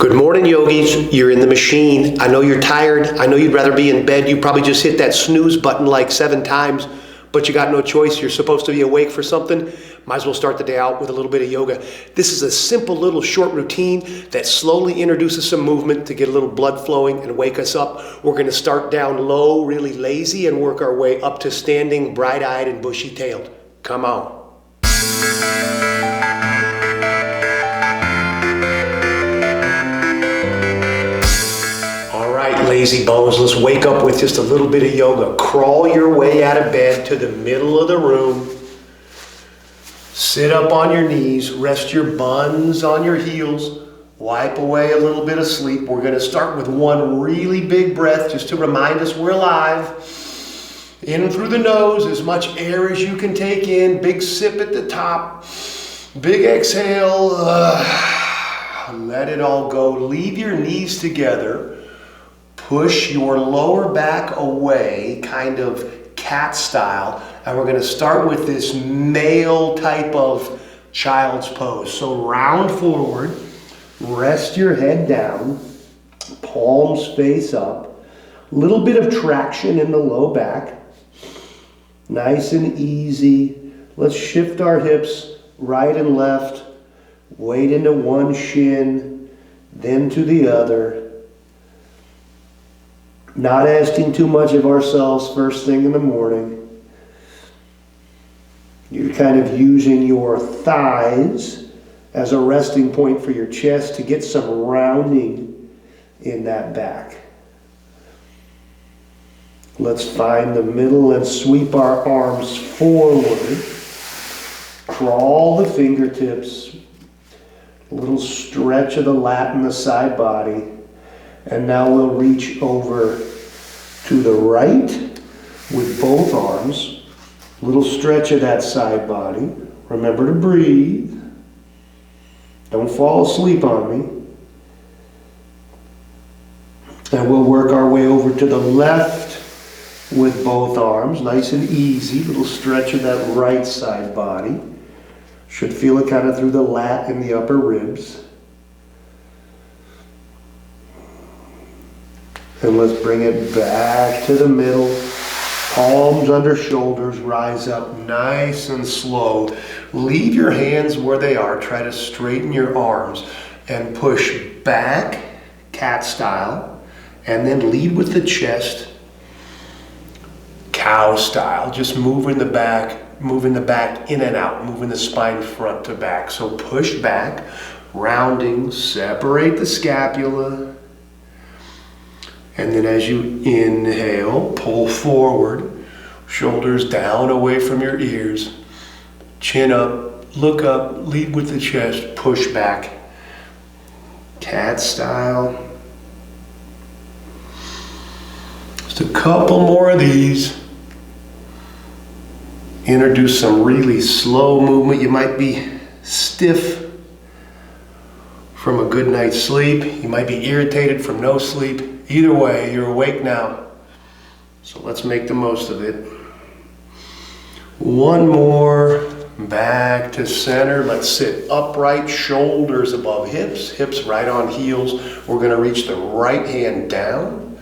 Good morning, yogis. You're in the machine. I know you're tired. I know you'd rather be in bed. You probably just hit that snooze button like 7 times, but you got no choice. You're supposed to be awake for something. Might as well start the day out with a little bit of yoga. This is a simple little short routine that slowly introduces some movement to get a little blood flowing and wake us up. We're going to start down low, really lazy, and work our way up to standing, bright-eyed, and bushy-tailed. Come on. Lazy bones, let's wake up with just a little bit of yoga. Crawl your way out of bed to the middle of the room. Sit up on your knees, rest your buns on your heels, wipe away a little bit of sleep. We're going to start with one really big breath just to remind us we're alive. In through the nose, as much air as you can take in. Big sip at the top. Big exhale. Let it all go. Leave your knees together. Push your lower back away, kind of cat style, and we're going to start with this male type of child's pose. So round forward, rest your head down, palms face up, little bit of traction in the low back, nice and easy. Let's shift our hips right and left, weight into one shin, then to the other. Not asking too much of ourselves first thing in the morning. You're kind of using your thighs as a resting point for your chest to get some rounding in that back. Let's find the middle and sweep our arms forward. Crawl the fingertips. A little stretch of the lat and the side body. And now we'll reach over to the right with both arms. A little stretch of that side body. Remember to breathe. Don't fall asleep on me. And we'll work our way over to the left with both arms. Nice and easy. Little stretch of that right side body. Should feel it kind of through the lat and the upper ribs. And let's bring it back to the middle. Palms under shoulders, rise up nice and slow. Leave your hands where they are. Try to straighten your arms and push back, cat style, and then lead with the chest, cow style. Just moving the back in and out, moving the spine front to back. So push back, rounding, separate the scapula. And then as you inhale, pull forward, shoulders down away from your ears, chin up, look up, lead with the chest, push back, cat style. Just a couple more of these. Introduce some really slow movement. You might be stiff from a good night's sleep. You might be irritated from no sleep. Either way, you're awake now. So let's make the most of it. One more, back to center. Let's sit upright, shoulders above hips, hips right on heels. We're going to reach the right hand down,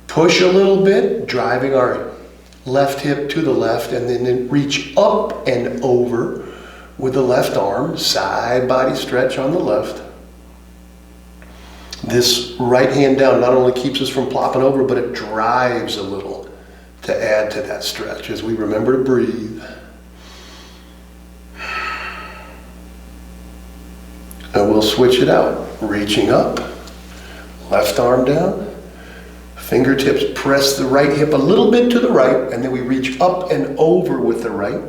push a little bit, driving our left hip to the left, and then reach up and over with the left arm, side body stretch on the left. This right hand down not only keeps us from plopping over, but it drives a little to add to that stretch as we remember to breathe. And we'll switch it out. Reaching up, left arm down, fingertips press the right hip a little bit to the right, and then we reach up and over with the right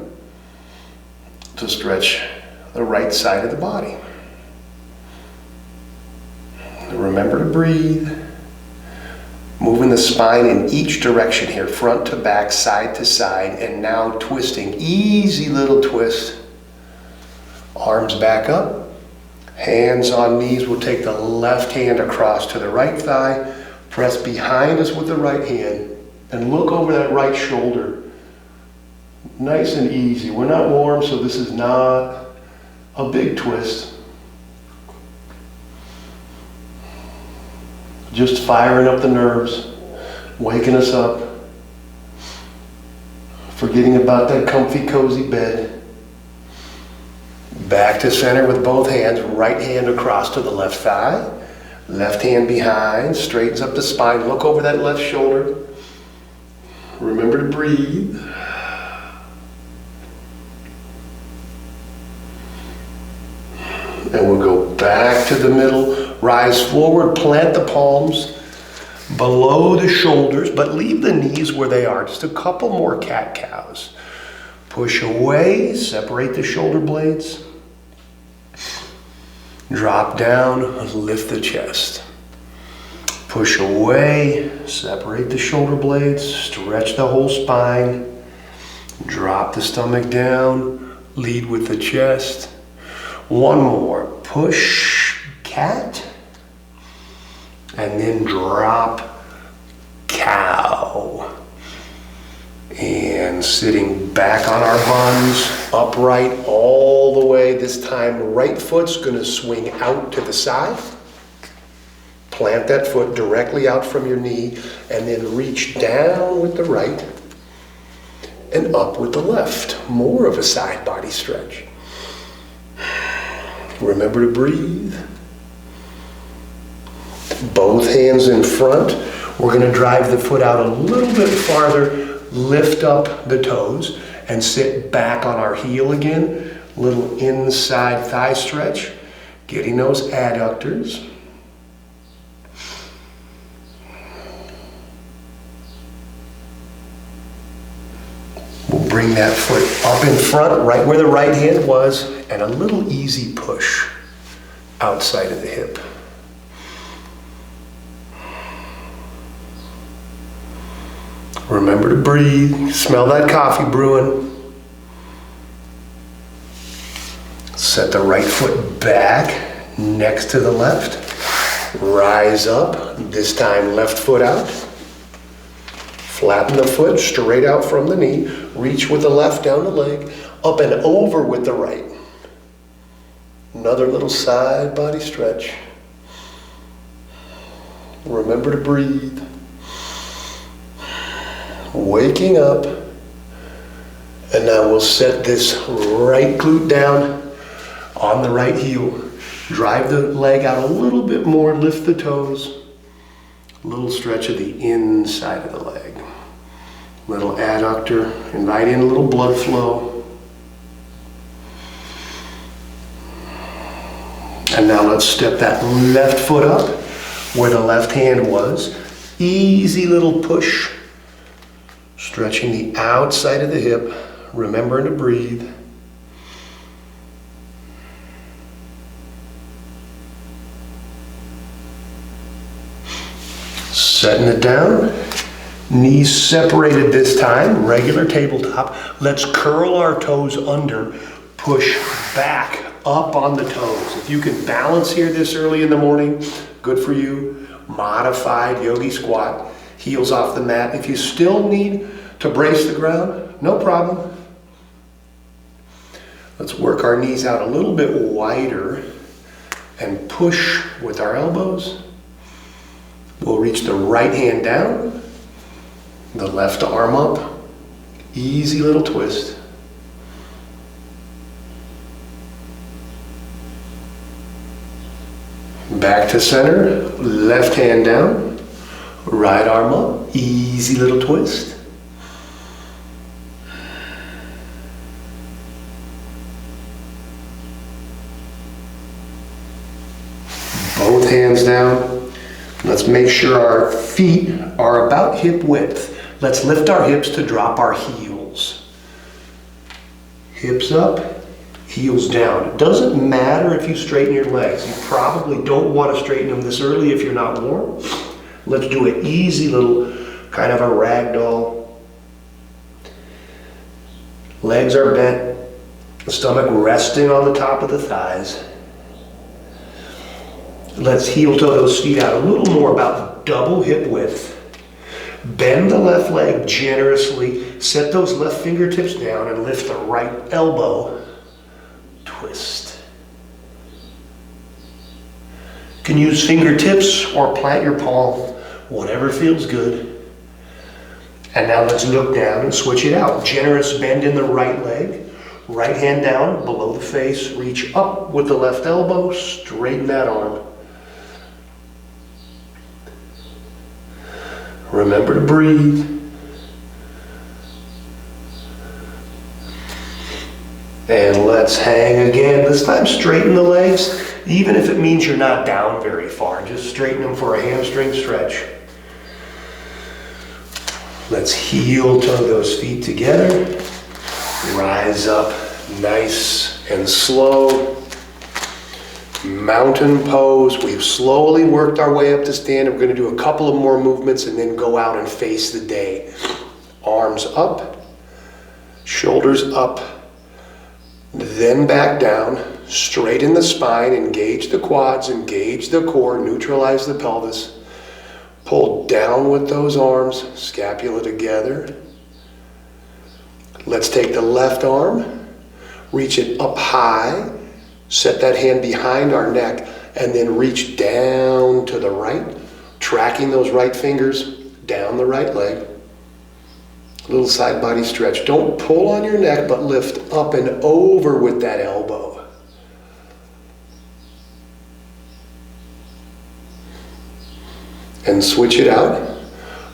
to stretch the right side of the body. Remember to breathe. Moving the spine in each direction here, front to back, side to side, and now twisting. Easy little twist. Arms back up. Hands on knees. We'll take the left hand across to the right thigh. Press behind us with the right hand and look over that right shoulder. Nice and easy. We're not warm, so this is not a big twist. Just firing up the nerves, waking us up, forgetting about that comfy, cozy bed. Back to center with both hands, right hand across to the left thigh, left hand behind, straightens up the spine, look over that left shoulder. Remember to breathe. And we'll go back to the middle, rise forward, plant the palms below the shoulders, but leave the knees where they are. Just a couple more cat-cows. Push away, separate the shoulder blades. Drop down, lift the chest. Push away, separate the shoulder blades, stretch the whole spine. Drop the stomach down, lead with the chest. One more, push, cat, and then drop, cow. And sitting back on our buns, upright all the way. This time, right foot's gonna swing out to the side. Plant that foot directly out from your knee, and then reach down with the right and up with the left. More of a side body stretch. Remember to breathe. Both hands in front. We're going to drive the foot out a little bit farther, lift up the toes, and sit back on our heel again. Little inside thigh stretch, getting those adductors. We'll bring that foot up in front, right where the right hand was, and a little easy push outside of the hip. Remember to breathe. Smell that coffee brewing. Set the right foot back next to the left. Rise up, this time left foot out. Flatten the foot straight out from the knee. Reach with the left down the leg. Up and over with the right. Another little side body stretch. Remember to breathe. Waking up. And now we'll set this right glute down on the right heel. Drive the leg out a little bit more, lift the toes. A little stretch of the inside of the leg. Little adductor, invite in a little blood flow. And now let's step that left foot up where the left hand was. Easy little push. Stretching the outside of the hip, remembering to breathe. Setting it down, knees separated this time, regular tabletop. Let's curl our toes under, push back up on the toes. If you can balance here this early in the morning, good for you. Modified yogi squat, heels off the mat. If you still need to brace the ground, no problem. Let's work our knees out a little bit wider and push with our elbows. We'll reach the right hand down, the left arm up. Easy little twist. Back to center, left hand down, right arm up. Easy little twist. Both hands down. Let's make sure our feet are about hip width. Let's lift our hips to drop our heels. Hips up, heels down. It doesn't matter if you straighten your legs. You probably don't want to straighten them this early if you're not warm. Let's do an easy little kind of a ragdoll. Legs are bent, the stomach resting on the top of the thighs. Let's heel toe those feet out a little more, about double hip width. Bend the left leg generously. Set those left fingertips down and lift the right elbow. Twist. can use fingertips or plant your palm, whatever feels good. And now let's look down and switch it out. Generous bend in the right leg. Right hand down below the face. Reach up with the left elbow. Straighten that arm. Remember to breathe. And let's hang again. This time straighten the legs, even if it means you're not down very far. Just straighten them for a hamstring stretch. Let's heel toe those feet together. Rise up nice and slow. Mountain pose. We've slowly worked our way up to stand. We're going to do a couple of more movements and then go out and face the day. Arms up, shoulders up, then back down. Straighten the spine, engage the quads, engage the core, neutralize the pelvis. Pull down with those arms, scapula together. Let's take the left arm, reach it up high, set that hand behind our neck, and then reach down to the right, tracking those right fingers down the right leg. A little side body stretch. Don't pull on your neck, but lift up and over with that elbow. And switch it out.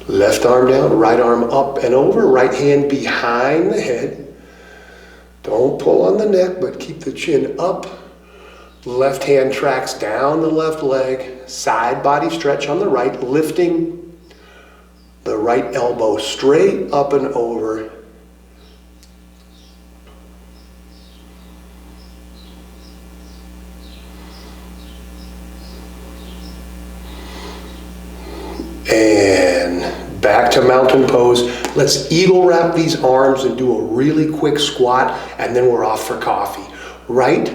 Left arm down, right arm up and over, right hand behind the head. Don't pull on the neck, but keep the chin up. Left hand tracks down the left leg, side body stretch on the right, lifting the right elbow straight up and over. And back to mountain pose. Let's eagle wrap these arms and do a really quick squat, and then we're off for coffee. Right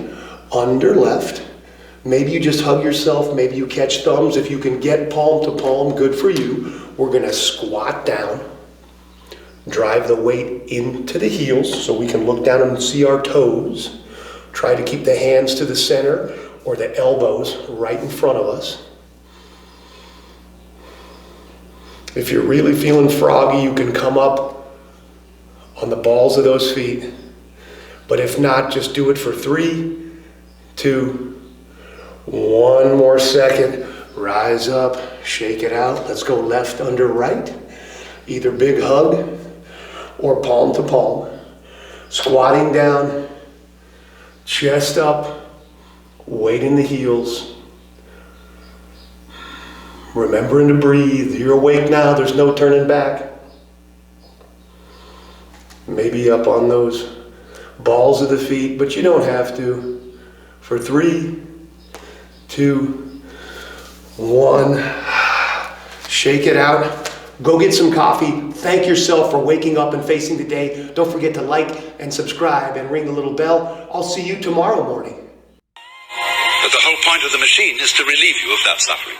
under left. Maybe you just hug yourself, maybe you catch thumbs. If you can get palm to palm, good for you. We're gonna squat down. Drive the weight into the heels so we can look down and see our toes. Try to keep the hands to the center or the elbows right in front of us. If you're really feeling froggy, you can come up on the balls of those feet. But if not, just do it for 3, 2, 1 more second. Rise up, shake it out. Let's go left under right. Either big hug or palm to palm. Squatting down, chest up, weight in the heels. Remembering to breathe. You're awake now, there's no turning back. Maybe up on those balls of the feet, but you don't have to. For 3, 2, 1. Shake it out. Go get some coffee. Thank yourself for waking up and facing the day. Don't forget to like and subscribe and ring the little bell. I'll see you tomorrow morning. But the whole point of the machine is to relieve you of that suffering.